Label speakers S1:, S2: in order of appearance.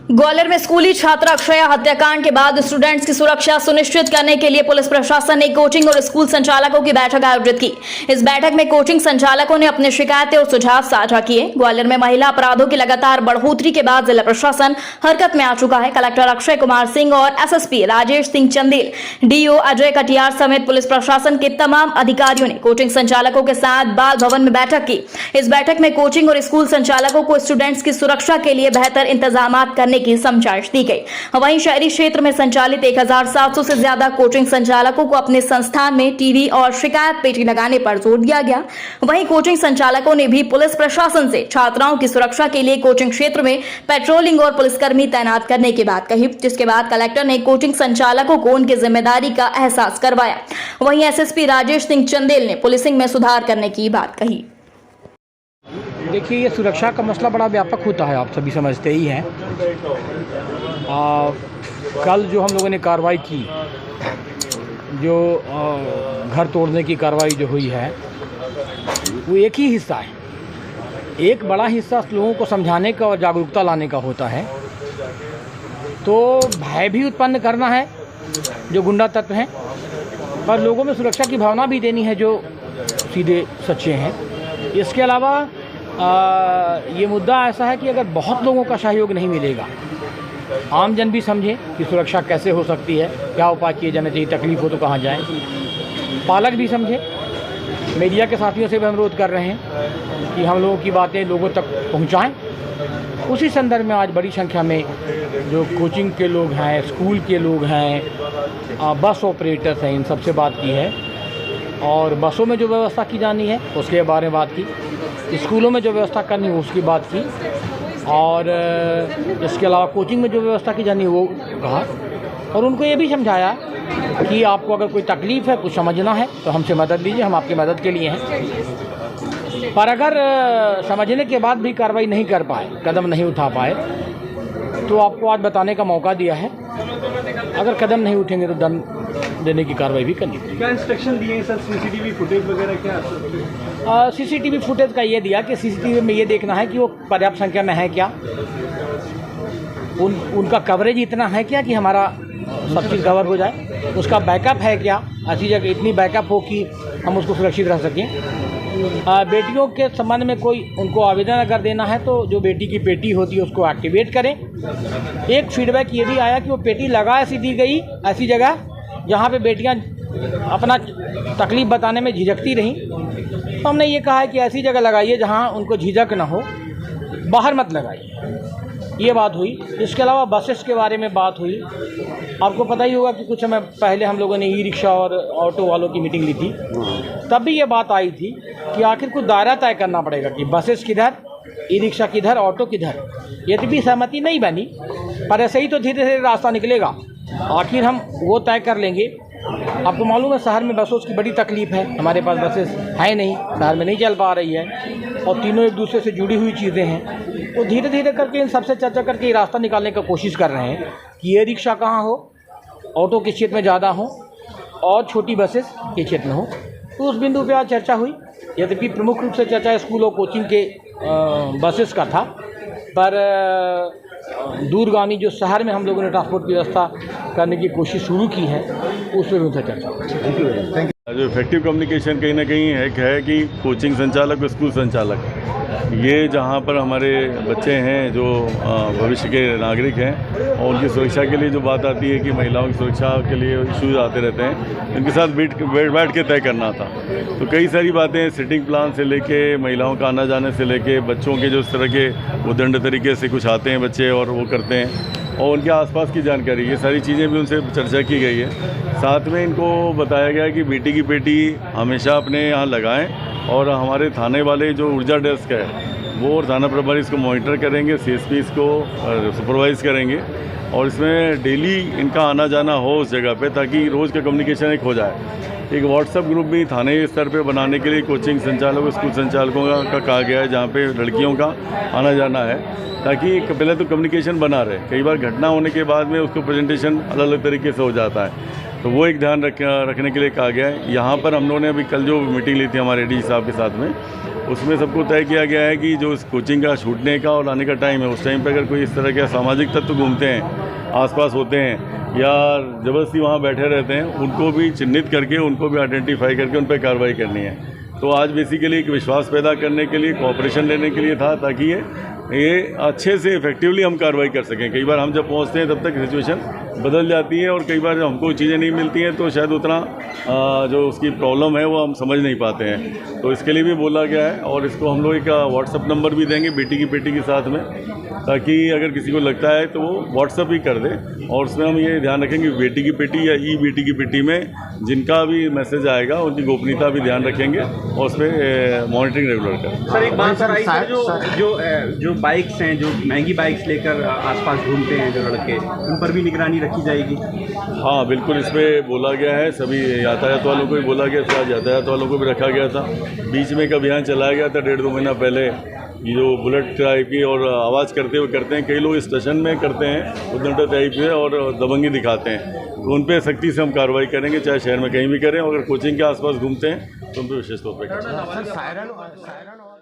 S1: ग्वालियर में स्कूली छात्रा अक्षया हत्याकांड के बाद स्टूडेंट्स की सुरक्षा सुनिश्चित करने के लिए पुलिस प्रशासन ने कोचिंग और स्कूल संचालकों की बैठक आयोजित की। इस बैठक में कोचिंग संचालकों ने अपने शिकायतें और सुझाव साझा किए। ग्वालियर में महिला अपराधों की लगातार बढ़ोतरी के बाद जिला प्रशासन हरकत में आ चुका है। कलेक्टर अक्षय कुमार सिंह और एसएसपी राजेश सिंह चंदेल, डीओ अजय कटियार समेत पुलिस प्रशासन के तमाम अधिकारियों ने कोचिंग संचालकों के साथ बाल भवन में बैठक की। इस बैठक में कोचिंग और स्कूल संचालकों को स्टूडेंट्स की सुरक्षा के लिए बेहतर इंतजाम करने की समझाइश दी गई। वहीं शहरी क्षेत्र में संचालित 1700 से ज्यादा कोचिंग संचालकों को अपने संस्थान में टीवी और शिकायत पेटी लगाने पर जोर दिया गया। वहीं कोचिंग संचालकों ने भी पुलिस प्रशासन से छात्राओं की सुरक्षा के लिए कोचिंग क्षेत्र में पेट्रोलिंग और पुलिसकर्मी तैनात करने की बात कही, जिसके बाद कलेक्टर ने कोचिंग संचालकों को उनकी जिम्मेदारी का एहसास करवाया। वहीं एसएसपी राजेश सिंह चंदेल ने पुलिसिंग में सुधार करने की बात कही।
S2: देखिए, ये सुरक्षा का मसला बड़ा व्यापक होता है, आप सभी समझते ही हैं। कल जो हम लोगों ने कार्रवाई की, जो घर तोड़ने की कार्रवाई जो हुई है, वो एक ही हिस्सा है। एक बड़ा हिस्सा लोगों को समझाने का और जागरूकता लाने का होता है। तो भय भी उत्पन्न करना है जो गुंडा तत्व हैं, पर लोगों में सुरक्षा की भावना भी देनी है जो सीधे सच्चे हैं। इसके अलावा ये मुद्दा ऐसा है कि अगर बहुत लोगों का सहयोग नहीं मिलेगा, आम जन भी समझे कि सुरक्षा कैसे हो सकती है, क्या उपाय किए जाने चाहिए, तकलीफ हो तो कहाँ जाएं, पालक भी समझे। मीडिया के साथियों से भी अनुरोध कर रहे हैं कि हम लोगों की बातें लोगों तक पहुँचाएं। उसी संदर्भ में आज बड़ी संख्या में जो कोचिंग के लोग हैं, स्कूल के लोग हैं, बस ऑपरेटर्स हैं, इन सबसे बात की है। और बसों में जो व्यवस्था की जानी है उसके बारे में बात की, स्कूलों में जो व्यवस्था करनी है उसकी बात की, और इसके अलावा कोचिंग में जो व्यवस्था की जानी है वो कहा। और उनको ये भी समझाया कि आपको अगर कोई तकलीफ़ है, कुछ समझना है तो हमसे मदद लीजिए, हम आपकी मदद के लिए हैं। पर अगर समझने के बाद भी कार्रवाई नहीं कर पाए, कदम नहीं उठा पाए, तो आपको आज बताने का मौका दिया है। अगर कदम नहीं उठेंगे तो दंड देने की कार्रवाई भी करनी पड़ेगी।
S3: क्या इंस्ट्रक्शन दिए हैं सर? सीसीटीवी फुटेज वगैरह क्या?
S2: सीसीटीवी फुटेज का ये दिया कि सीसीटीवी में ये देखना है कि वो पर्याप्त संख्या में है क्या, उनका कवरेज इतना है क्या कि हमारा सब चीज़ कवर हो जाए, उसका बैकअप है क्या, ऐसी जगह इतनी बैकअप हो कि हम उसको सुरक्षित रख सकें। बेटियों के संबंध में कोई उनको आवेदन अगर देना है तो जो बेटी की पेटी होती है उसको एक्टिवेट करें। एक फीडबैक ये भी आया कि वो पेटी लगा ऐसी दी गई ऐसी जगह जहाँ पे बेटियां अपना तकलीफ़ बताने में झिझकती रहीं, तो हमने ये कहा है कि ऐसी जगह लगाइए जहाँ उनको झिझक ना हो, बाहर मत लगाइए। ये बात हुई। इसके अलावा बसेस के बारे में बात हुई। आपको पता ही होगा कि कुछ समय पहले हम लोगों ने ई रिक्शा और ऑटो वालों की मीटिंग ली थी, तब भी ये बात आई थी कि आखिर कुछ दायरा तय करना पड़ेगा कि बसेस किधर, ई रिक्शा किधर, ऑटो किधर। यद्यपि सहमति नहीं बनी, पर ऐसे ही तो धीरे धीरे रास्ता निकलेगा। आखिर हम वो तय कर लेंगे। आपको मालूम है शहर में बसों की बड़ी तकलीफ़ है, हमारे पास बसेस है नहीं, शहर में नहीं चल पा रही है, और तीनों एक दूसरे से जुड़ी हुई चीज़ें हैं। तो धीरे धीरे करके इन सबसे चर्चा करके ये रास्ता निकालने का कोशिश कर रहे हैं कि ये रिक्शा कहाँ हो, ऑटो किस क्षेत्र में ज़्यादा हो और छोटी बसेस किस क्षेत्र में हो। तो उस बिंदु पर आज चर्चा हुई। यद्यपि प्रमुख रूप से चर्चा स्कूल और कोचिंग के बसेस का था, पर दूरगामी जो शहर में हम लोगों ने ट्रांसपोर्ट की व्यवस्था करने की कोशिश शुरू की है, उस पर भी उनसे चर्चा हुई।
S4: जो इफेक्टिव कम्युनिकेशन कहीं ना कहीं एक है कि कोचिंग संचालक और स्कूल संचालक, ये जहाँ पर हमारे बच्चे हैं जो भविष्य के नागरिक हैं, और उनकी सुरक्षा के लिए जो बात आती है कि महिलाओं की सुरक्षा के लिए इश्यूज आते रहते हैं, उनके साथ बैठ के तय करना था। तो कई सारी बातें सिटिंग प्लान से लेके, महिलाओं का आना जाने से लेके, बच्चों के जो इस तरह के उद्दंड तरीके से कुछ आते हैं बच्चे और वो करते हैं, और उनके आसपास की जानकारी, ये सारी चीज़ें भी उनसे चर्चा की गई है। साथ में इनको बताया गया कि बेटी की पेटी हमेशा अपने यहाँ लगाएं, और हमारे थाने वाले जो ऊर्जा डेस्क है वो और थाना प्रभारी इसको मॉनिटर करेंगे, सीएसपी इसको सुपरवाइज़ करेंगे, और इसमें डेली इनका आना जाना हो उस जगह पे, ताकि रोज़ का कम्युनिकेशन एक हो जाए। एक व्हाट्सएप ग्रुप भी थाने स्तर पे बनाने के लिए कोचिंग संचालकों, स्कूल संचालकों का कहा गया है, जहाँ पे लड़कियों का आना जाना है, ताकि पहले तो कम्युनिकेशन बना रहे। कई बार घटना होने के बाद में उसको प्रेजेंटेशन अलग अलग तरीके से हो जाता है, तो वो एक ध्यान रखने के लिए कहा गया है। यहाँ पर हम लोगों ने अभी कल जो मीटिंग ली थी हमारे डी साहब के साथ में, उसमें सबको तय किया गया है कि जो इस कोचिंग का छूटने का और आने का टाइम है, उस टाइम पे अगर कोई इस तरह के सामाजिक तत्व घूमते हैं, आसपास होते हैं या ज़बरदस्ती वहाँ बैठे रहते हैं, उनको भी चिन्हित करके, उनको भी आइडेंटिफाई करके उन पर कार्रवाई करनी है। तो आज बेसिकली एक विश्वास पैदा करने के लिए, कोऑपरेशन लेने के लिए था, ताकि ये अच्छे से इफेक्टिवली हम कार्रवाई कर सकें। कई बार हम जब पहुंचते हैं तब तक सिचुएशन बदल जाती है और कई बार जब हमको चीज़ें नहीं मिलती हैं तो शायद उतना जो उसकी प्रॉब्लम है वो हम समझ नहीं पाते हैं। तो इसके लिए भी बोला गया है और इसको हम लोग एक व्हाट्सअप नंबर भी देंगे बेटी की पेटी के साथ में, ताकि अगर किसी को लगता है तो वो व्हाट्सअप ही कर दे। और उसमें हम ये ध्यान रखेंगे बेटी की पेटी या ई बेटी की पेटी में जिनका भी मैसेज आएगा उनकी गोपनीयता भी ध्यान रखेंगे और उस पर मॉनिटरिंग रेगुलर करें।
S3: सर एक बात सर, जो बाइक्स हैं, जो महंगी बाइक्स लेकर आसपास घूमते हैं जो लड़के, उन पर भी निगरानी रखी जाएगी?
S4: हाँ बिल्कुल, इसमें बोला गया है, सभी यातायात वालों को भी बोला गया था, यातायात वालों को भी रखा गया था। बीच में एक अभियान चलाया गया था 1.5-2 महीना पहले, ये जो बुलेट टाइप की और आवाज़ करते हुए करते हैं, कई लोग स्टेशन में करते हैं उद्दंड टाइप से और दबंगी दिखाते हैं, तो उन पर सख्ती से हम कार्रवाई करेंगे, चाहे शहर में कहीं भी करें। अगर कोचिंग के आसपास घूमते हैं तो उन पर विशेष तौर पर करें।